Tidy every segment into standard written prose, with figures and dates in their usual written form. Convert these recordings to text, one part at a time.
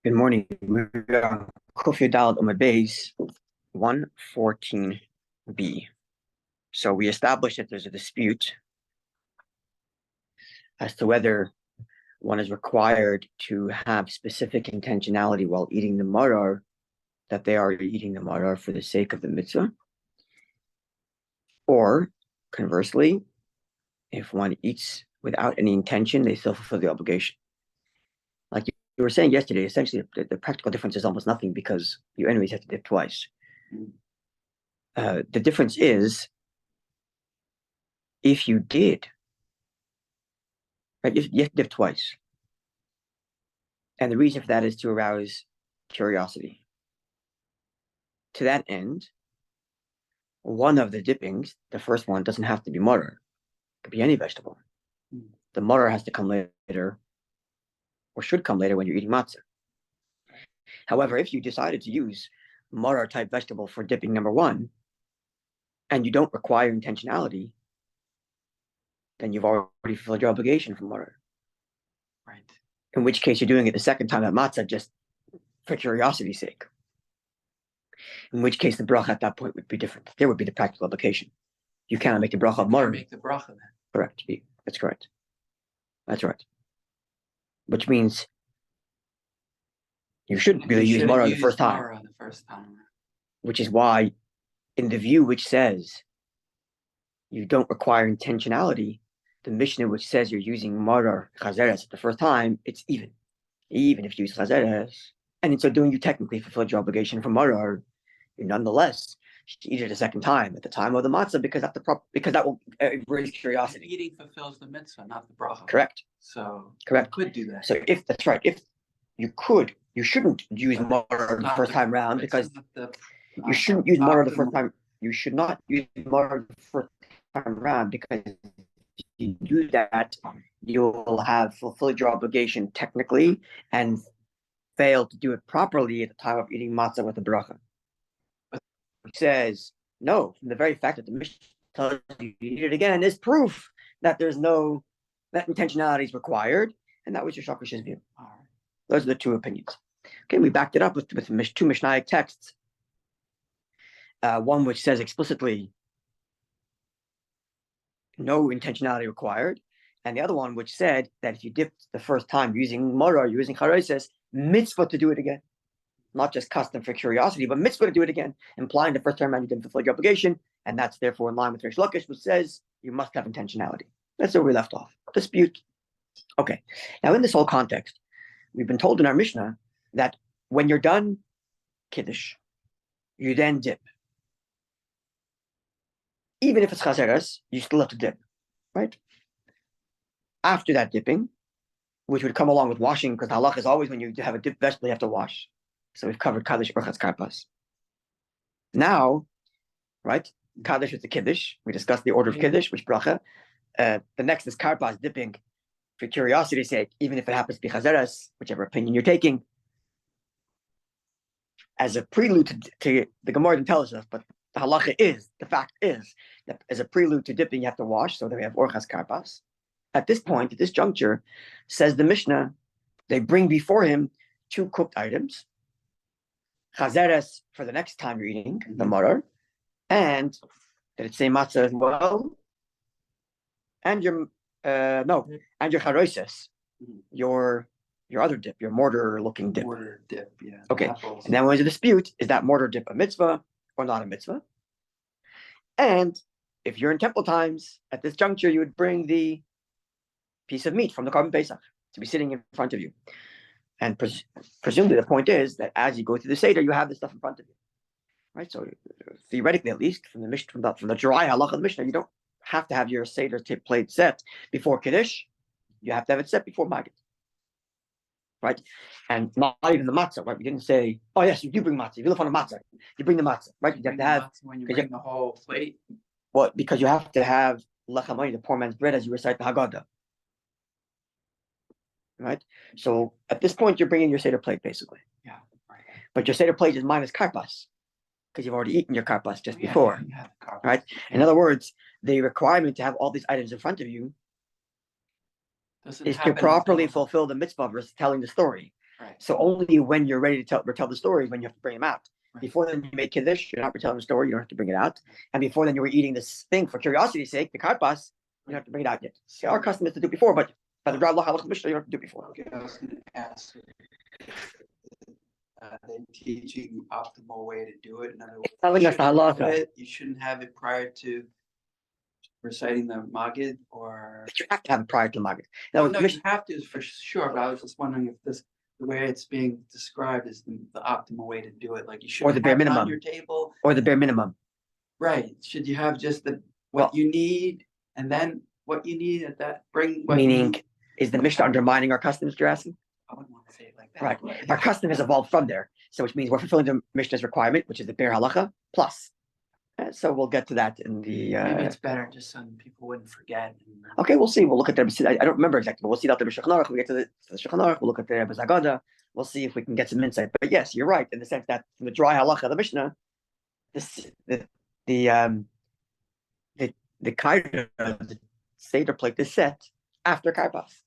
Good morning. We're on Kufya Daled Umad Base 114b. So we established that there's a dispute as to whether one is required to have specific intentionality while eating the marar, that they are eating the marar for the sake of the mitzvah, or conversely, if one eats without any intention, they still fulfill the obligation. Like you were saying yesterday, essentially the practical difference is almost nothing because you anyways have to dip twice. The difference is if you did, right, you have to dip twice. And the reason for that is to arouse curiosity. To that end, one of the dippings, the first one, doesn't have to be mutter. It could be any vegetable. The mutter has to come later, or should come later when you're eating matzah. However, if you decided to use mutter type vegetable for dipping number one, and you don't require intentionality, then you've already fulfilled your obligation for mutter. Right. In which case you're doing it the second time at matzah just for curiosity's sake. In which case the bracha at that point would be different. There would be the practical application. You cannot make the bracha of mutter. Make the bracha then. Correct. That's correct. That's right. Which means you shouldn't really use mutter on the first time. Which is why, in the view which says you don't require intentionality, the Mishnah which says you're using mutter chazeres at the first time, it's even if you use chazeres, and in so doing you technically fulfilled your obligation for mutter, you nonetheless should eat it a second time at the time of the matzah because that will raise curiosity. Eating fulfills the mitzvah, not the bracha. Correct. So correct. You could do that. So if that's right, if you could, you shouldn't use mutter the first time round because you shouldn't use mutter the first time. You should not use mutter the first time round because if you do that, you'll have fulfilled your obligation technically and fail to do it properly at the time of eating matzah with the bracha. It says, no, from the very fact that the Mishnah tells you to eat it again is proof that that intentionality is required, and that was your Shakash's view. All right. Those are the two opinions. Okay, we backed it up with two Mishnaic texts. One which says explicitly no intentionality required, and the other one which said that if you dipped the first time using mora, using charoises, mitzvah to do it again. Not just custom for curiosity, but mitzvah to do it again, implying the first time around you didn't fulfill your obligation, and that's therefore in line with Rish Lakish, which says you must have intentionality. That's where we left off. Dispute. Okay. Now, in this whole context, we've been told in our Mishnah that when you're done Kiddush, you then dip. Even if it's chazeres, you still have to dip, right? After that dipping, which would come along with washing, because the halach is always when you have a dip vegetable, you have to wash. So we've covered Kaddish, Urchatz, Karpas. Now, right, Kaddish is the Kiddush. We discussed the order of Kiddush, which bracha. The next is Karpas, dipping for curiosity's sake, even if it happens to be Chazeres, whichever opinion you're taking. As a prelude to the Gemara didn't tell us this, but the halacha is, the fact is, that as a prelude to dipping, you have to wash, so that we have Orchas Karpas. At this point, at this juncture, says the Mishnah, they bring before him two cooked items. Chazeres for the next time you're eating the mutter, and did it say matzah as well? And your charoises, your other dip, your mortar-looking dip. Mortar dip, yeah. Okay, apples. and then when there's a dispute, is that mortar dip a mitzvah or not a mitzvah? And if you're in temple times, at this juncture, you would bring the piece of meat from the Korban Pesach to be sitting in front of you. And presumably the point is that as you go through the Seder, you have this stuff in front of you, right? So theoretically, at least from the Mishnah, from the dry halach of the Mishnah, you don't have to have your Seder plate set before Kiddush. You have to have it set before Magid, right? And not even the matzah, right? We didn't say, oh yes, you do bring matzah. If you live on a matzah, you bring the matzah, right? You have to have when you bring the whole plate. Well, because you have to have lechamay, the poor man's bread, as you recite the Haggadah. Right, so at this point you're bringing your Seder plate basically. Yeah, right. But your Seder plate is minus karpas because you've already eaten your karpas just before. Yeah, right. Yeah. In other words, the requirement to have all these items in front of you is to properly fulfill the mitzvah versus telling the story. Right. So only when you're ready to retell the story when you have to bring them out. Right. Before then, you make kiddush, you're not retelling the story, you don't have to bring it out. And before then, you were eating this thing for curiosity's sake, the karpas, you don't have to bring it out yet. See, our custom is to do it before, but by the Rabbi Levi Mishnah, you don't have to do it before. Okay, I was gonna ask. They teaching optimal way to do it. In other words, I think that's the halacha. you shouldn't have it prior to reciting the Magid or. But you have to have it prior to the Magid. No, you have to for sure, but I was just wondering if the way it's being described is the optimal way to do it. Like you should Or the bare have it minimum. on your table. Or the bare minimum. Right. Should you have just what you need and then what you need at that bring what you Meaning, need? is the Mishnah undermining our customs, you're asking? I wouldn't want to say it like that. Right. but- Our custom has evolved from there. So which means we're fulfilling the Mishnah's requirement, which is the bare halacha plus. So we'll get to that in the Maybe it's better just so people wouldn't forget. okay, we'll see. We'll look at the I don't remember exactly, but we'll see that the Shulchan Aruch, we get to the Shulchan Aruch, we'll look at the Zagada, we'll see if we can get some insight. But yes, you're right, in the sense that from the dry halacha of the Mishnah, the kaida, the Seder plate is set after karpas.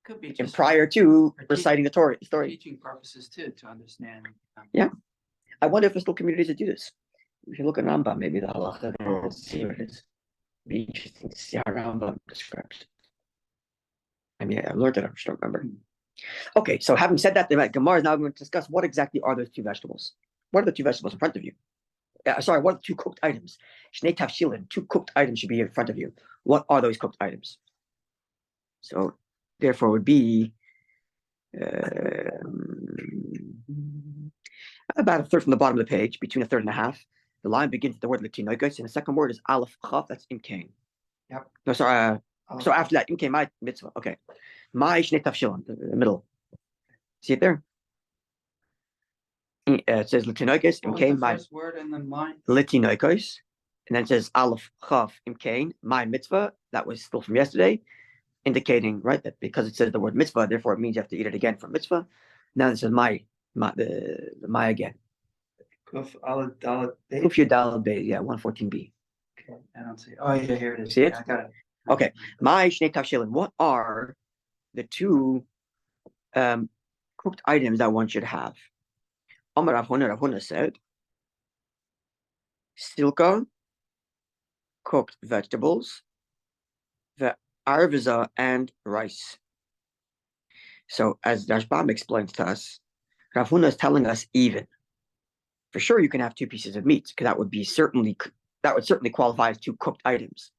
Could be And just prior to for reciting the story. teaching purposes too, to understand. Yeah. I wonder if there's still communities that do this. If you look at Rambam, maybe the halacha there, let's see what it is. Be interesting to see how Rambam describes it. I mean, I learned it, I just don't remember. Okay, so having said that, the Gemara is now going to discuss what exactly are those two vegetables. What are the two vegetables in front of you? Sorry, what are the two cooked items? Shnei tafshilin, two cooked items should be in front of you. What are those cooked items? So, therefore, would be about a third from the bottom of the page, between a third and a half. The line begins with the word Latinoikos, and the second word is Aleph Chaf, that's Imkain. Yep. No, sorry. So after that, Imkain, my mitzvah. Okay. My Shnei Tafshilin, the middle. See it there? It says Latinoikos, Imkain, my. First word and then line. Latinoikos. And then it says Aleph Chaf, Imkain, my mitzvah. That was still from yesterday, indicating, right, that because it says the word mitzvah, therefore it means you have to eat it again for mitzvah. Now this is my again. Kuf Aleph Dalet Beit. Kuf Yud Daled Beit, yeah, 114b. Okay, I don't see. Oh yeah, here it is. See it? Yeah, I got it. Okay. My Shnei Tafshilin. What are the two cooked items that one should have? Amar Rav Huna said, silka, cooked vegetables, the arviza, and rice. So as Rashbam explains to us, Rav Huna is telling us even. For sure, you can have two pieces of meat because that would certainly qualify as two cooked items.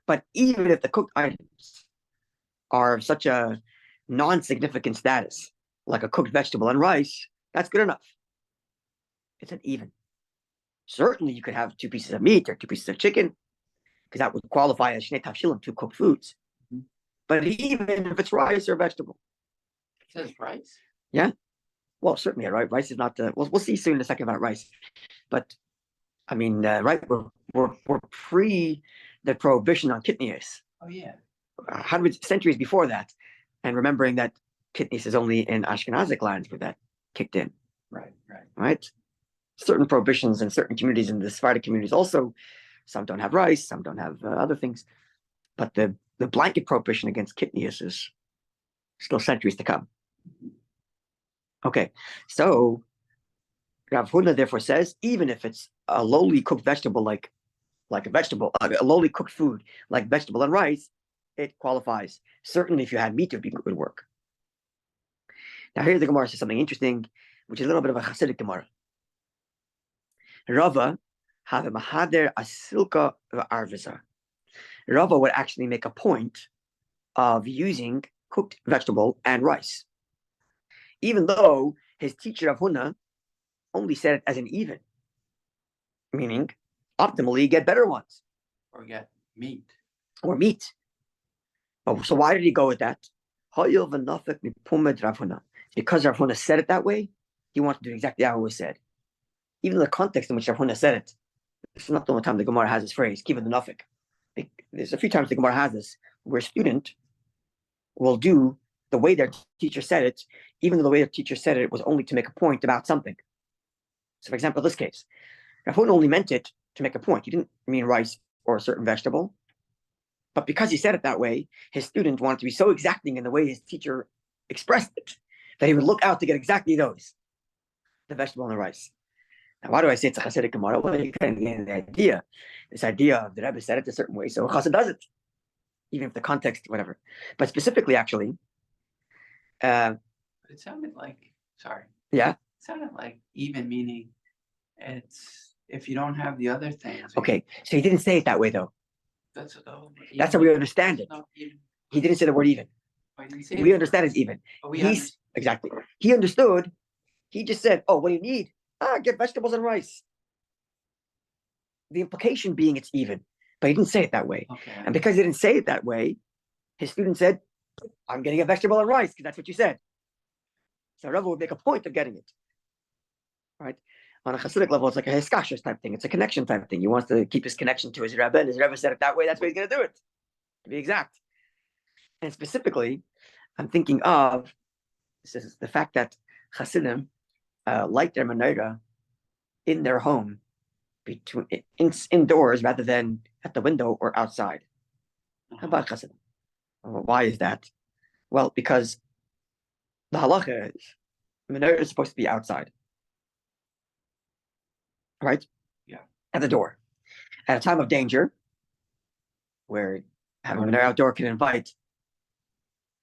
But even if the cooked items are of such a non-significant status, like a cooked vegetable and rice, that's good enough. It's an even. Certainly, you could have two pieces of meat or two pieces of chicken, because that would qualify as shnei tafshilim, two cooked foods. Mm-hmm. But even if it's rice or vegetable, it says rice. Yeah. Well, certainly, right. Rice is not the. We'll see soon in a second about rice, but I mean, right? We're pre the prohibition on kitnius. Oh yeah. Hundreds centuries before that, and remembering that kitnius is only in Ashkenazic lands where that kicked in. Right. Certain prohibitions in certain communities, in the Sephardic communities also, some don't have rice, some don't have other things, but the blanket prohibition against kitnius is still centuries to come. Okay, so Rav Huna therefore says, even if it's a lowly cooked vegetable, like a vegetable, a lowly cooked food, like vegetable and rice, it qualifies. Certainly, if you had meat, it would work. Now, here the Gemara says something interesting, which is a little bit of a Hasidic Gemara. Rava have a mahader asilka arviza. Rava would actually make a point of using cooked vegetable and rice, even though his teacher Rav Huna only said it as an even, meaning optimally get better ones. Or get meat. But so why did he go with that? Because Rav Huna said it that way, he wanted to do exactly how it was said. Even the context in which Rav Huna said it, this is not the only time the Gemara has this phrase, kiva the nafik. There's a few times the Gemara has this, where a student will do the way their teacher said it, even though the way their teacher said it was only to make a point about something. So, for example, this case, Rav Huna only meant it to make a point. He didn't mean rice or a certain vegetable. But because he said it that way, his student wanted to be so exacting in the way his teacher expressed it, that he would look out to get exactly those, the vegetable and the rice. Now, why do I say it's a Hasidic Gemara? Well, you kind of get the idea, this idea of the Rebbe said it a certain way, so a Chassid does it, even if the context, whatever. But specifically, actually, It sounded like, sorry. Yeah. It sounded like even meaning it's if you don't have the other things. Okay, so he didn't say it that way though. That's how we understand it. He didn't say the word even. We understand it's even. Exactly. He understood. He just said, "Oh, what do you need? Get vegetables and rice." The implication being it's even, but he didn't say it that way. Okay. And because he didn't say it that way, his student said, "I'm getting a vegetable and rice because that's what you said." So Rebbe would make a point of getting it, right? On a Hasidic level, it's like a hiskashus type thing. It's a connection type thing. He wants to keep his connection to his Rebbe, and his Rebbe said it that way. That's why he's going to do it, to be exact. And specifically, I'm thinking of this is the fact that Hasidim light their menorah in their home, indoors rather than at the window or outside. How about Hasidim? Why is that? Well, because the halacha is menorah is supposed to be outside. Right? Yeah. At the door. At a time of danger, where having an outdoor can invite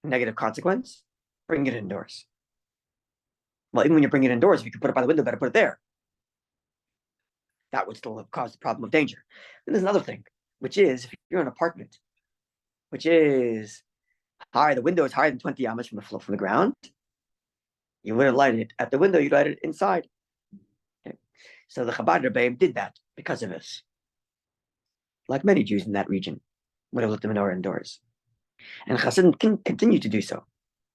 negative consequence, bring it indoors. Well, even when you bring it indoors, if you can put it by the window, better put it there. That would still have caused the problem of danger. And there's another thing, which is if you're in an apartment, which is high, the window is higher than 20 amas from the ground, you wouldn't light it at the window, you'd light it inside. So the Chabad Rebbeim did that because of this. Like many Jews in that region would have lit the menorah indoors. And Chassidim can continue to do so.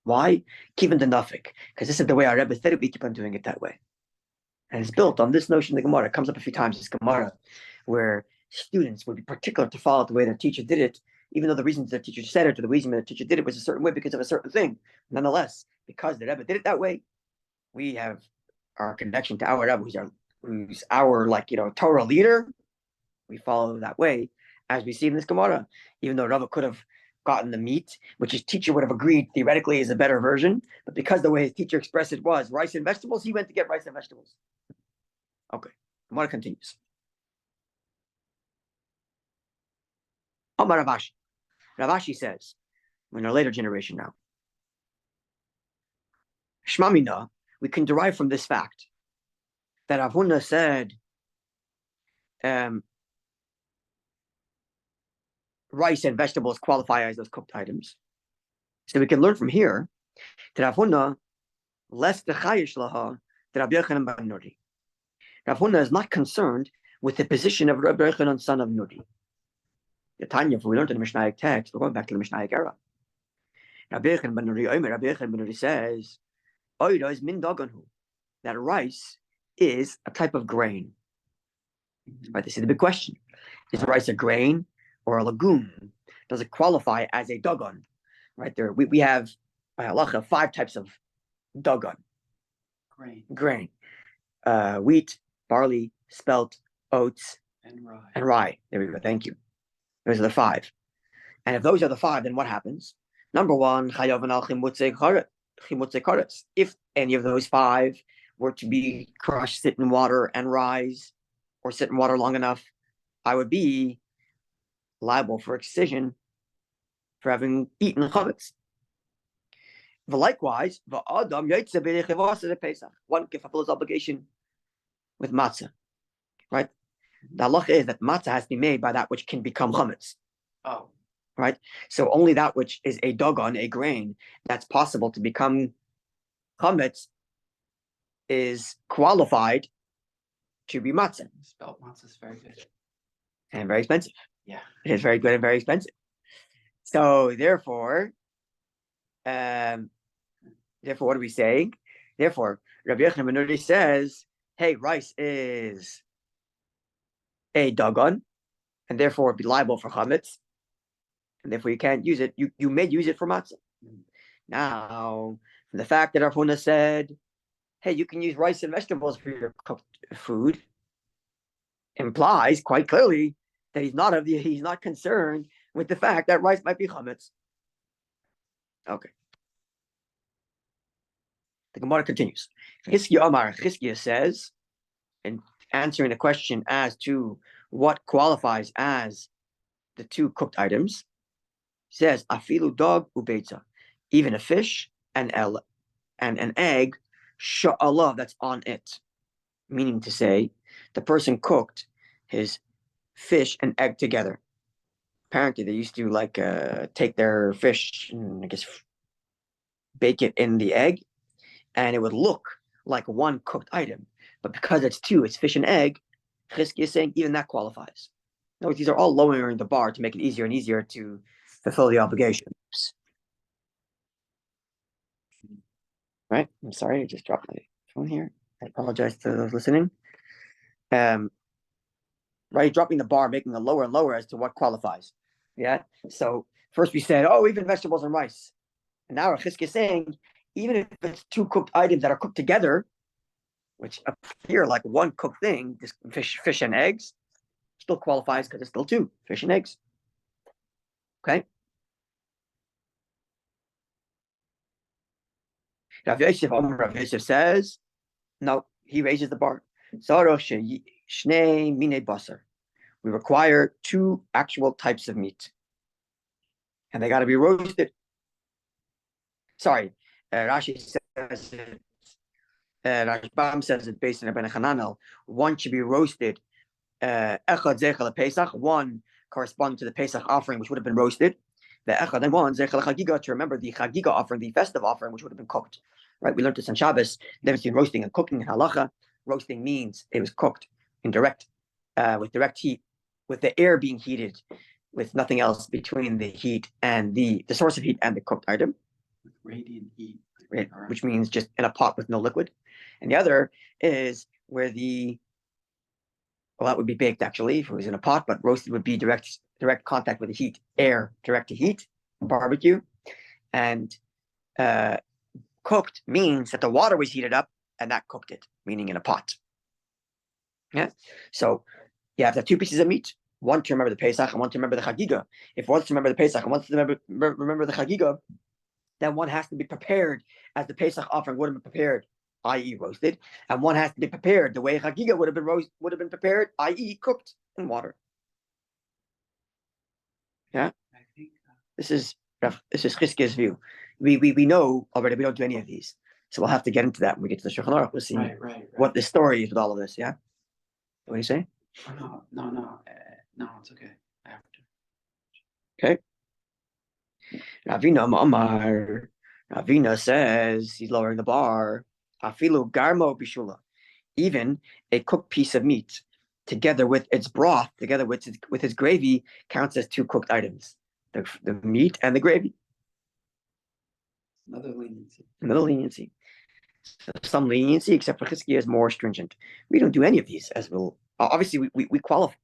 Why? Kivan the Nafik. Because this is the way our Rebbe said it, we keep on doing it that way. And it's built on this notion of the Gemara. It comes up a few times, this Gemara, where students would be particular to follow the way their teacher did it, even though the reason their teacher said it or the reason their teacher did it was a certain way because of a certain thing. Nonetheless, because the Rebbe did it that way, we have our connection to our Rebbe, who's our Torah leader. We follow that way, as we see in this Gemara. Even though Rava could have gotten the meat, which his teacher would have agreed theoretically is a better version, but because the way his teacher expressed it was rice and vegetables, he went to get rice and vegetables. Okay, Gemara continues. Amar Ravashi. Ravashi says, we're in a later generation now. Shmamina, we can derive from this fact that Rav Huna said rice and vegetables qualify as those cooked items. So we can learn from here that Rav Huna less the chayish laha that Rabbi Yochanan ben Nuri. Rav Huna is not concerned with the position of Rabbi Yochanan, son of Nuri. The Tanya, if we learned in the Mishnaic text, we're going back to the Mishnaic era. Rabbi Yochanan ben Nuri says, "Oida is min daganhu," that rice is a type of grain. Right, this is the big question. Is rice a grain or a legume? Does it qualify as a dagon? Right there, we have by halacha 5 types of dagon. Grain. Wheat, barley, spelt, oats, and rye. There we go. Thank you. Those are the 5. And if those are the 5, then what happens? Number 1, if any of those 5 were to be crushed, sit in water and rise, or sit in water long enough, I would be liable for excision for having eaten chametz. But likewise, one can fulfill his obligation with matzah. Right? The halacha is that matzah has to be made by that which can become chametz. Oh. Right? So only that which is a dagon, a grain, that's possible to become chametz is qualified to be matzah. Spelt matzah is very good. And very expensive. Yeah. It is very good and very expensive. So therefore, what are we saying? Therefore, Rabbi Yochanan ben Nuri says, hey, rice is a dagon, and therefore be liable for chametz, and therefore you can't use it. You may use it for matzah. Now, from the fact that Rav Huna said, hey, you can use rice and vegetables for your cooked food, implies quite clearly that he's not concerned with the fact that rice might be chametz. Okay. The Gemara continues. Chizkiya says, in answering the question as to what qualifies as the two cooked items, says afilu dog ubeitza, even a fish and an egg, sha'allah, that's on it. Meaning to say, the person cooked his fish and egg together. Apparently, they used to take their fish and I guess bake it in the egg, and it would look like one cooked item. But because it's two, it's fish and egg, Chizkiya is saying even that qualifies. In other words, these are all lowering the bar to make it easier and easier to fulfill the obligations. Right? I'm sorry, I just dropped my phone here. I apologize to those listening. Right, dropping the bar, making it lower and lower as to what qualifies. Yeah. So first we said, oh, even vegetables and rice. And now Chizkiya is saying, even if it's two cooked items that are cooked together, which appear like one cooked thing, this fish and eggs, still qualifies because it's still two, fish and eggs. Okay. Rav Yosef says, no, he raises the bar. We require two actual types of meat, and they got to be roasted. Sorry, Rashi says it. Rashbam says it based on Ibn Hananel. One should be roasted. Echad zechel Pesach. One corresponding to the Pesach offering, which would have been roasted. The echad and one zechel chagiga, to remember the chagiga offering, the festive offering, which would have been cooked. Right? We learned this on Shabbos. The difference between roasting and cooking in halacha. Roasting means it was cooked in with direct heat, with the air being heated, with nothing else between the heat and the source of heat and the cooked item. With radiant heat. Right, which means just in a pot with no liquid. And the other is where that would be baked actually if it was in a pot, but roasted would be direct contact with the heat, air, direct to heat, barbecue. And cooked means that the water was heated up and that cooked it, meaning in a pot. Yeah. So you have to have two pieces of meat, one to remember the Pesach and one to remember the Chagiga. If one to remember the Pesach and one to remember the Chagiga, then one has to be prepared as the Pesach offering would have been prepared, i.e. roasted, and one has to be prepared the way Chagiga would have been prepared, i.e. cooked in water. Yeah, I think this is Chizkiya's view. We know already we don't do any of these, so we'll have to get into that when we get to the Shulchan Aruch. We'll see what the story is with all of this. Yeah, what do you say? Oh, no, it's okay. After. Okay. Ravina says he's lowering the bar. Afilu garmo bishula, even a cooked piece of meat, together with its broth, together with its gravy, counts as two cooked items: the meat and the gravy. Another leniency. So some leniency, except for Chizkiya, is more stringent. We don't do any of these, as we'll obviously we qualify.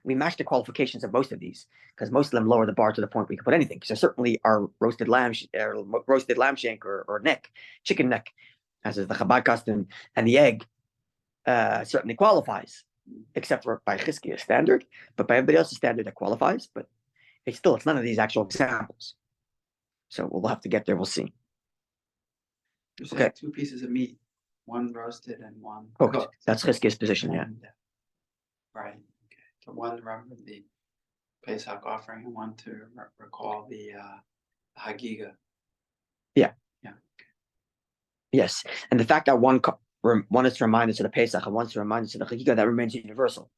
We match the qualifications of most of these because most of them lower the bar to the point we can put anything. So certainly our roasted lamb shank or neck, chicken neck, as is the Chabad custom, and the egg certainly qualifies, except for by Chizkiya's standard. But by everybody else's standard, that qualifies. But it's none of these actual examples. So we'll have to get there. We'll see. You're saying two pieces of meat, one roasted and one cooked. That's Chizkiya's position, yeah. Right. To one remember the Pesach offering and one to recall the Hagiga. Yeah. Yeah. Yes, and the fact that one is to remind us of the Pesach and one is to remind us of the Hagiga, that remains universal.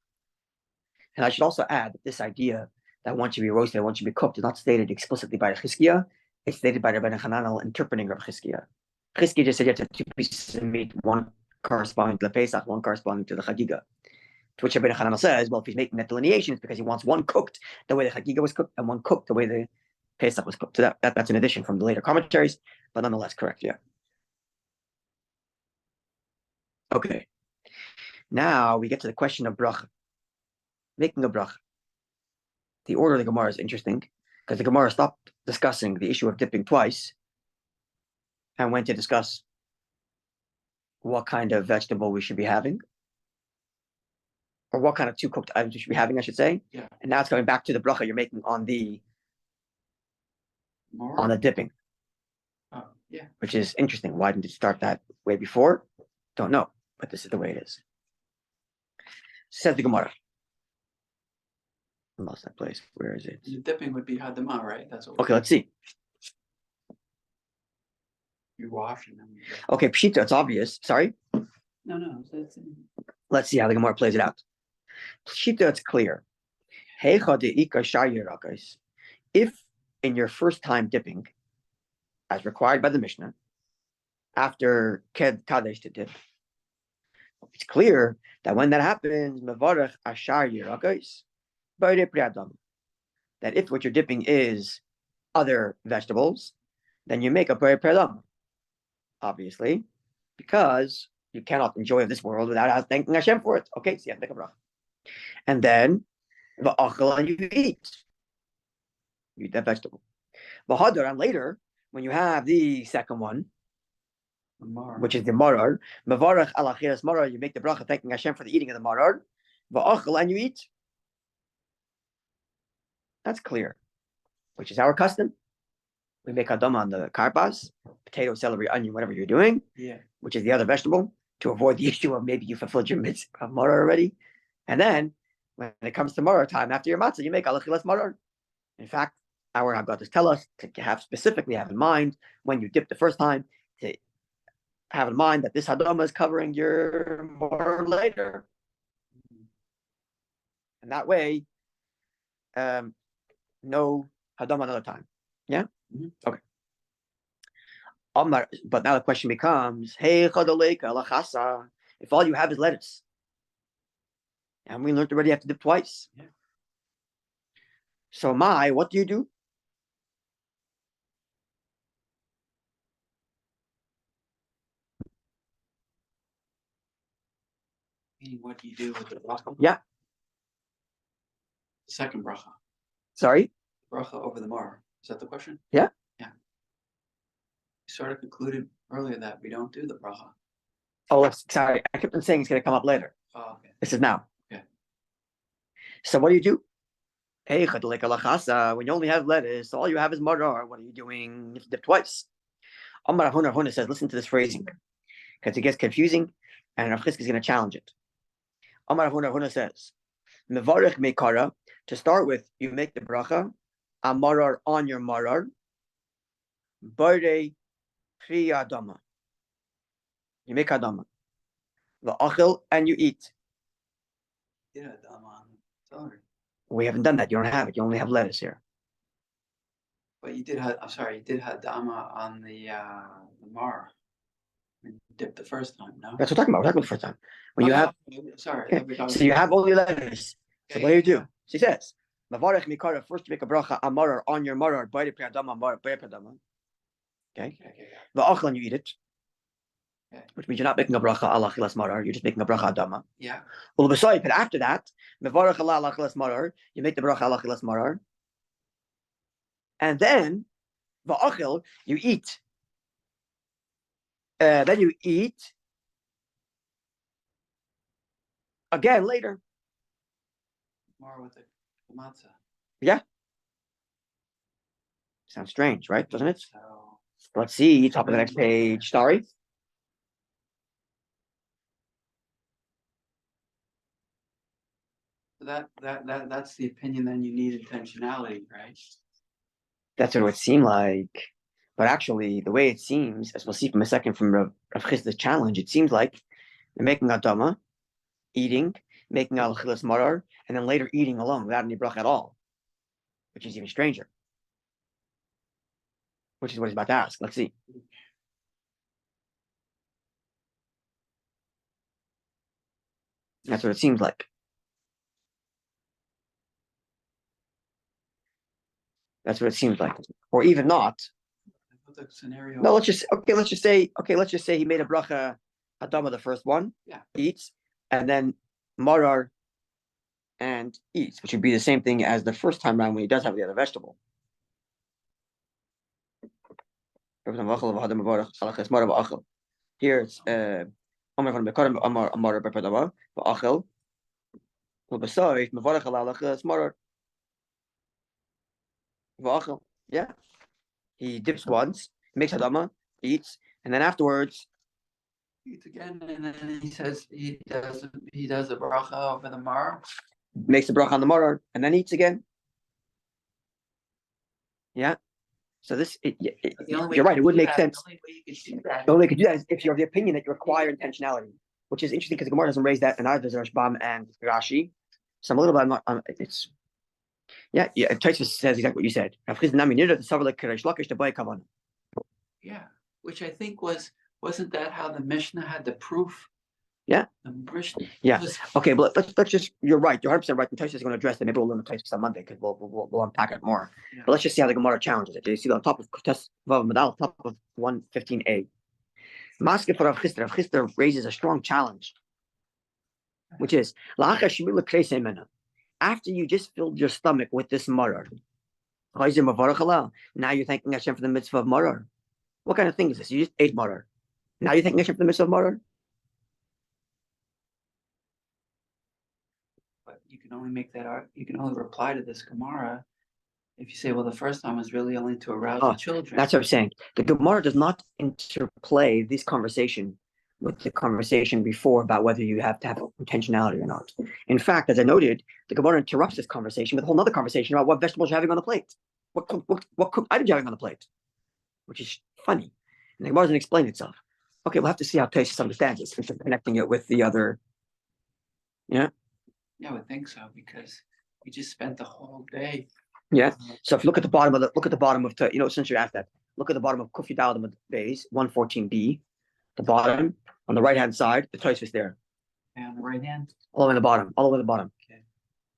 And I should also add that this idea that one should be roasted and one should be cooked is not stated explicitly by Chizkiya. It's stated by Rabbi Hananel interpreting Rabbi Chizkiya. Chizkiya just said you have to have two pieces of meat, one corresponding to the Pesach, one corresponding to the Hagiga. To which Rabbi Hananel says, well, if he's making that delineation, it's because he wants one cooked the way the Chagiga was cooked and one cooked the way the Pesach was cooked. So that's an addition from the later commentaries, but nonetheless correct, yeah. Okay. Now we get to the question of bracha. Making a bracha. The order of the Gemara is interesting because the Gemara stopped discussing the issue of dipping twice and went to discuss what kind of vegetable we should be having. Or what kind of two cooked items you should be having, I should say. Yeah. And now it's coming back to the bracha you're making on the dipping. Oh, yeah. Which is interesting. Why didn't you start that way before? Don't know, but this is the way it is. Says the Gemara. I lost that place. Where is it? The dipping would be hadama, right? That's what. Okay, let's see. You wash and then. Okay, pshita, it's obvious. Sorry. No. Let's see how the Gemara plays it out. Pshita, it's clear. If in your first time dipping, as required by the Mishnah, after Kadesh to dip, it's clear that when that happens, that if what you're dipping is other vegetables, then you make a Bari Pradam. Obviously, because you cannot enjoy this world without thanking Hashem for it. Okay, so you have to make a bracha. And then, and you eat that vegetable. And later, when you have the second one, which is the marar, mevarach al achilas marar, you make the bracha thanking Hashem for the eating of the marar, and you eat. That's clear, which is our custom. We make hadam on the karpas, potato, celery, onion, whatever you're doing, which is the other vegetable, to avoid the issue of maybe you fulfilled your mitzvah of marar already. And then, when it comes to marar time, after your matzah, you make al achilas marar. In fact, our Haggadahs tell us to have in mind when you dip the first time, to have in mind that this hadama is covering your marar later. And that way, no hadama another time. Yeah? Mm-hmm. Okay. But now the question becomes, hey, chadaleka, if all you have is lettuce, and we learned already you have to dip twice. Yeah. So what do you do? Meaning, what do you do with the bracha? Yeah. Second bracha. Sorry? Bracha over the mar. Is that the question? Yeah. Yeah. We sort of concluded earlier that we don't do the bracha. Oh, sorry. I kept on saying it's going to come up later. Oh, okay. This is now. Okay. So what do you do? Hey, when you only have lettuce, all you have is marar. What are you doing? You have to dip twice. Amar Huna says, listen to this phrasing, because it gets confusing, and Rav Chizkiya is going to challenge it. Amar Huna says, Mevarech Mekara, to start with, you make the bracha, amarar on your marar, Bare Pri Adama. You make Adama. Va'achil, and you eat. Yeah, Adama. Sorry. We haven't done that. You don't have it. You only have lettuce here. But you did have, you did have Dama on the mar. You dipped the first time, no? That's what we're talking about. We're talking about the first time. When you have, sorry. Okay. So you have only lettuce. So what do you do? She says, Mavarech Mikara, first you make a bracha amarar on your marar, Bare Pri Adama, Bare Pri Adama. Okay. Va'achil, and you eat it. Okay. Which means you're not making a bracha ala chilas marar, you're just making a bracha adama. Yeah. Well, besides, but after that, mevarach ala chilas marar, you make the bracha ala chilas marar, and then va'achil, you eat. Then you eat again later. More with the matzah. Yeah. Sounds strange, right? Doesn't it? So, let's see. Top of the next page. Sorry. That's the opinion. Then you need intentionality, right? That's what it would seem like, but actually, the way it seems, as we'll see from a second from Rav Chizkiya's challenge, it seems like they're making adama, eating, making al chilas marar, and then later eating alone without any bracha at all, which is even stranger. Which is what he's about to ask. Let's see. That's what it seems like. That's what it seems like, or even not. The scenario. No, let's just say he made a bracha hadama the first one. Yeah. Eats, and then marar and eats, which would be the same thing as the first time around when he does have the other vegetable. Here it's yeah. He dips once, makes hadama, eats, and then afterwards eats again, and then he says he does the bracha over the maror. Makes the bracha on the maror, and then eats again. Yeah. So this, you're right. It would make sense. The only way you could do that. The only way you could do that is if you're of the opinion that you require intentionality, which is interesting because the Gemara doesn't raise that, and either there's Rashbam and Rashi. So I'm a little bit. It's yeah. Tosfos says exactly what you said. Yeah, which I think wasn't that how the Mishnah had the proof? Yeah. The Mishnah. Yeah. Okay, but let's just. You're right. You're 100% right. And Tosfos is going to address that. Maybe we'll learn the Tosfos on Monday because we'll unpack it more. Yeah. But let's just see how the Gemara challenges it. Do you see on top of Vav Medal, top of 115a? Maske for Rav Chisda. Rav Chisda raises a strong challenge, which is after you just filled your stomach with this maror, now you're thanking Hashem for the mitzvah of maror. What kind of thing is this? You just ate maror. Now you're thanking Hashem for the mitzvah of maror. But you can only make that. You can only reply to this Gemara if you say, "Well, the first time was really only to arouse the children." That's what I'm saying. The Gemara does not interplay this conversation with the conversation before about whether you have to have intentionality or not. In fact, as I noted, the Gemara interrupts this conversation with a whole other conversation about what vegetables you're having on the plate, what cooked items you're having on the plate, which is funny. And the Gemara doesn't explain itself. Okay, we'll have to see how Tosfos understands this instead of connecting it with the other. Yeah. Yeah, I would think so because we just spent the whole day. Yeah. So if you look at the bottom of since you asked that, look at the bottom of Kufi Dalet base 114b, the bottom on the right hand side, the Tosfos there. And on the right hand, all the way in the bottom, Okay.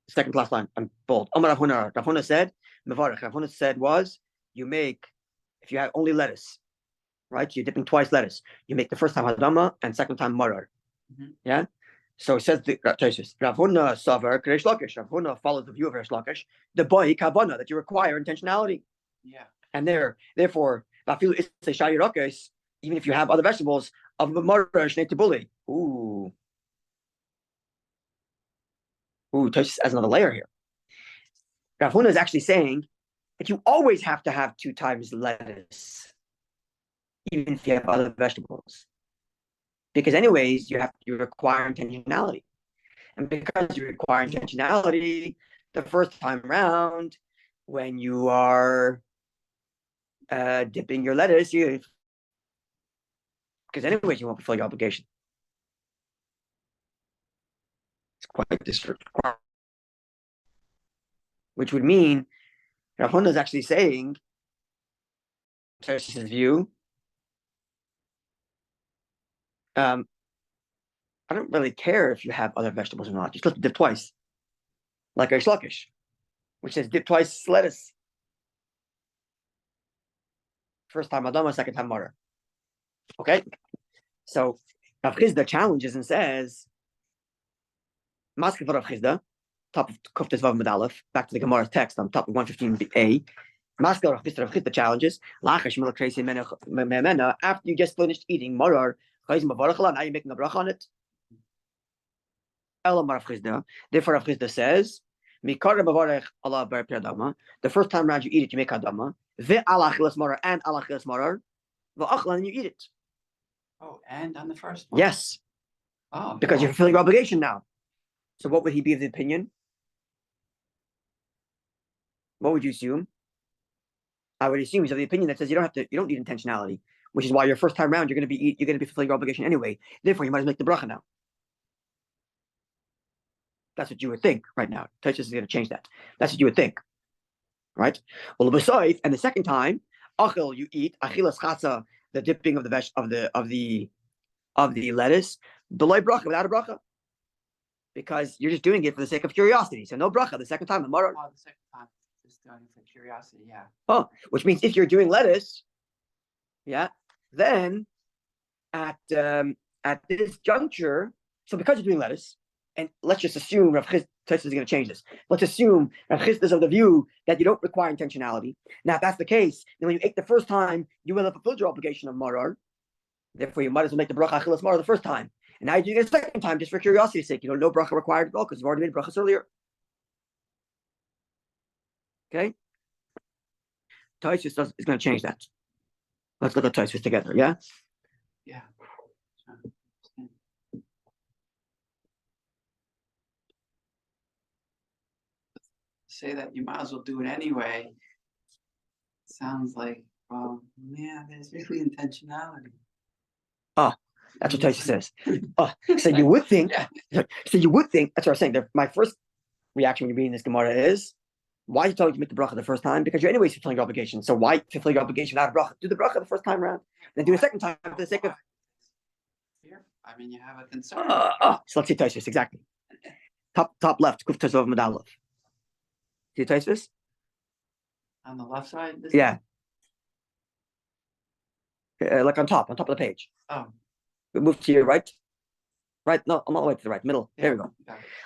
Second class line. I'm bold. Rav Huna said, Mevarach. Rav Huna said was you make if you have only lettuce, right? You're dipping twice lettuce. You make the first time hadama and second time maror. Mhm. Yeah. So it says the Tosfos. Rav Huna savar Reish Lakish. Rav Huna follows the view of Reish Lakish, the boy kavana that you require intentionality. Yeah. And therefore, even if you have other vegetables of the maror shnei tibuli. Ooh, Tosfos has another layer here. Rav Huna is actually saying that you always have to have 2 times lettuce, even if you have other vegetables. Because anyways, you require intentionality. And because you require intentionality, the first time around, when you are dipping your lettuce, because anyways, you won't fulfill your obligation. It's quite disregard. Which would mean Rav Huna is actually saying, Tosfos' view, I don't really care if you have other vegetables or not. Just let dip twice, like Reish Lakish, which says dip twice lettuce. First time adama, second time maror. Okay, so Rav Chisda challenges and says, Maske for Rav Chisda, top of Kuftes Vav Medalef, back to the Gemara's text on top of 115a. Maske Rav Chisda challenges, after you just finished eating maror, now you're making a bracha on it. Therefore, Rav Chisda says, the first time around you eat it, you make hadama, and alachilas marar, and you eat it. Oh, and on the first one? Yes. Oh, because you're fulfilling your obligation now. So what would he be of the opinion? What would you assume? I would assume he's of the opinion that says you don't need intentionality, which is why your first time around you're going to be fulfilling your obligation anyway. Therefore, you might as well make the bracha now. That's what you would think right now. Tosfos is going to change that. That's what you would think, right? Well, besides, and the second time, achil you eat achilas chatza, the dipping of the lettuce, below bracha without a bracha, because you're just doing it for the sake of curiosity. So no bracha the second time. The maror. Oh, the second time, just doing it for curiosity. Yeah. Oh, which means if you're doing lettuce, yeah, then at this juncture, so because you're doing lettuce. And let's just assume Rav Chisda is going to change this. Let's assume Rav Chisda is of the view that you don't require intentionality. Now, if that's the case, then when you ate the first time, you will have fulfilled your obligation of maror. Therefore, you might as well make the bracha achilas maror the first time. And now you're doing it a second time just for curiosity's sake. No bracha required at all because you've already made brachas earlier. Okay? Tosfos is going to change that. Let's look at Tosfos together, yeah? Yeah. say that you might as well do it anyway, sounds like, well, yeah, there's really intentionality. That's what Taisa says. So you would think, that's what I'm saying. My first reaction when you're reading this Gemara is, why are you telling you to make the bracha the first time? Because you're anyways fulfilling your obligation. So why fulfill your obligation without a bracha? Do the bracha the first time around, then do a second time for the sake of. Here, I mean, you have a concern. So let's see Taisa, exactly. Top left, Kuf Tazov Medalov. See Taisa? On the left side? Yeah. Like on top of the page. Oh. We move to your right. Right? No, I'm all the way to the right. Middle. There we go.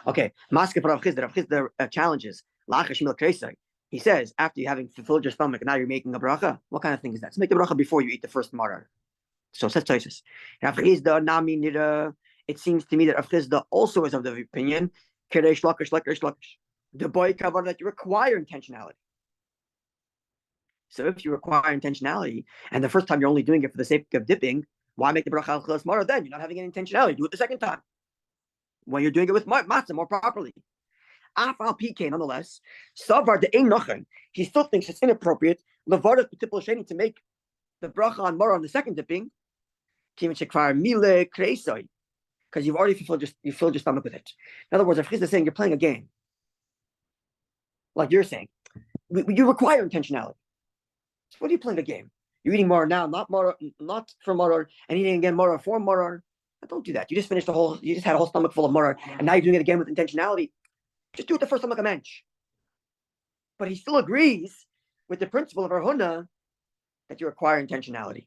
Okay. Maske for Rav Chisda challenges. He says, after you having fulfilled your stomach, and now you're making a bracha. What kind of thing is that? So make the bracha before you eat the first marar. So says Taisus. Rav Chisda nami nira. It seems to me that Rav Chisda also is of the opinion, the boy cover that you require intentionality. So if you require intentionality, and the first time you're only doing it for the sake of dipping, why make the bracha al chilas maror then? You're not having any intentionality. Do it the second time. When you're doing it with matzah more properly. Afal PK, nonetheless, Savar de Ein Nochen, he still thinks it's inappropriate Levarat B'tipul Sheni to make the bracha on maror on the second dipping, because you've already filled your stomach with it. In other words, if Chizda is saying you're playing a game, like you're saying, you require intentionality. So what are you playing a game? You're eating maror now, not for maror, and eating again maror for maror. Don't do that. You just had a whole stomach full of maror, and now you're doing it again with intentionality. Just do it the first time like a mensch. But he still agrees with the principle of Rav Huna that you require intentionality.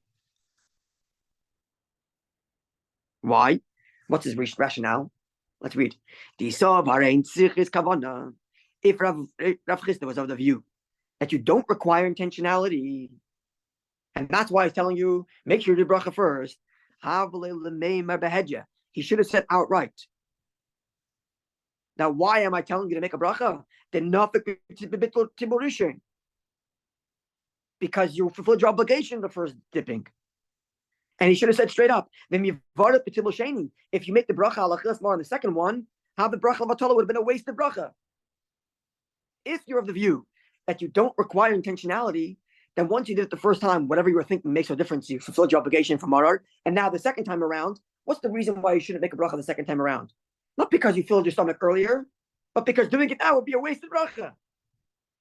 Why? What's his rationale? Let's read. If Rav Chisda was of the view that you don't require intentionality, and that's why he's telling you, make sure you do bracha first. He should have said outright. Now, why am I telling you to make a bracha? Because you fulfilled your obligation the first dipping. And he should have said straight up, if you make the bracha al achilas maror on the second one, how the bracha of would have been a wasted bracha. If you're of the view that you don't require intentionality, then once you did it the first time, whatever you were thinking makes no difference. You fulfilled your obligation for maror, and now the second time around, what's the reason why you shouldn't make a bracha the second time around? Not because you filled your stomach earlier, but because doing it now would be a wasted bracha.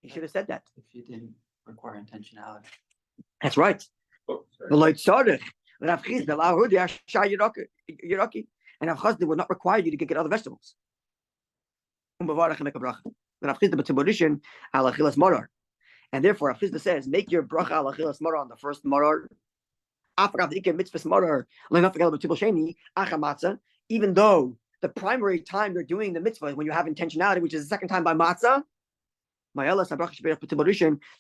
He should have said that. If you didn't require intentionality. That's right. The light started. And Rav Chisda would not require you to get other vegetables. And therefore, Rav Chisda says, make your bracha al achilas maror on the first maror. Even though the primary time you're doing the mitzvah when you have intentionality, which is the second time by matzah, the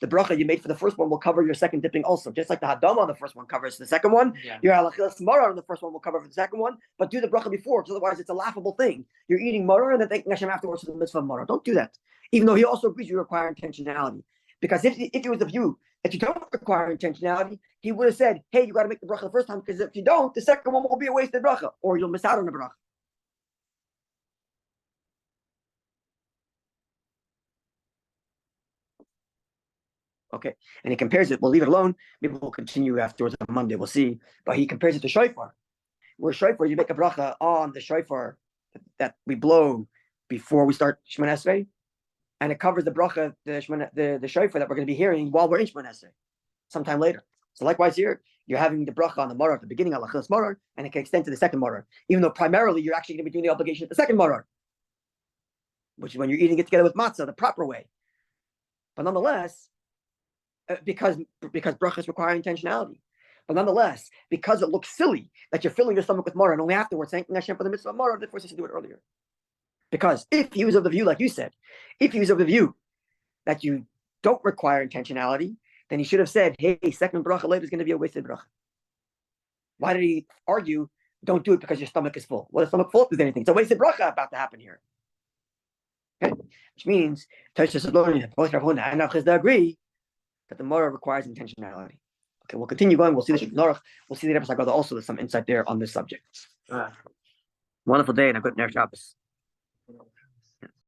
bracha you made for the first one will cover your second dipping also. Just like the hadama on the first one covers the second one, your al achilas maror on the first one will cover for the second one, but do the bracha before, because otherwise it's a laughable thing. You're eating maror and then thanking Hashem afterwards for the mitzvah of maror. Don't do that. Even though he also agrees you require intentionality. Because if it was the view that you don't require intentionality, he would have said, hey, you got to make the bracha the first time, because if you don't, the second one will be a wasted bracha, or you'll miss out on the bracha. Okay, and he compares it. We'll leave it alone. Maybe we'll continue afterwards on Monday. We'll see. But he compares it to shofar. Where shofar, you make a bracha on the shofar that we blow before we start Shemon Esrei, and it covers the bracha, the shofar that we're going to be hearing while we're in Shemon Esrei, sometime later. So likewise here, you're having the bracha on the maror at the beginning, al achilas maror, and it can extend to the second maror, even though primarily you're actually going to be doing the obligation at the second maror, which is when you're eating it together with matzah, the proper way. But nonetheless, because brachas require intentionality. But nonetheless, because it looks silly that you're filling your stomach with maror and only afterwards thanking Hashem for the mitzvah of maror, therefore you should do it earlier. Because if he was of the view, like you said, if he was of the view that you don't require intentionality, then he should have said, hey, second bracha later is going to be a wasted bracha. Why did he argue, don't do it because your stomach is full? Well, the stomach full is anything. It's a wasted bracha about to happen here. Okay? Which means, both Rav Huna and Rav Chisda agree that the maror requires intentionality. Okay, we'll continue going. We'll see the Shulchan Aruch. We'll see the episode. Also, there's some insight there on this subject. Wonderful day and a good Ner Shabbos.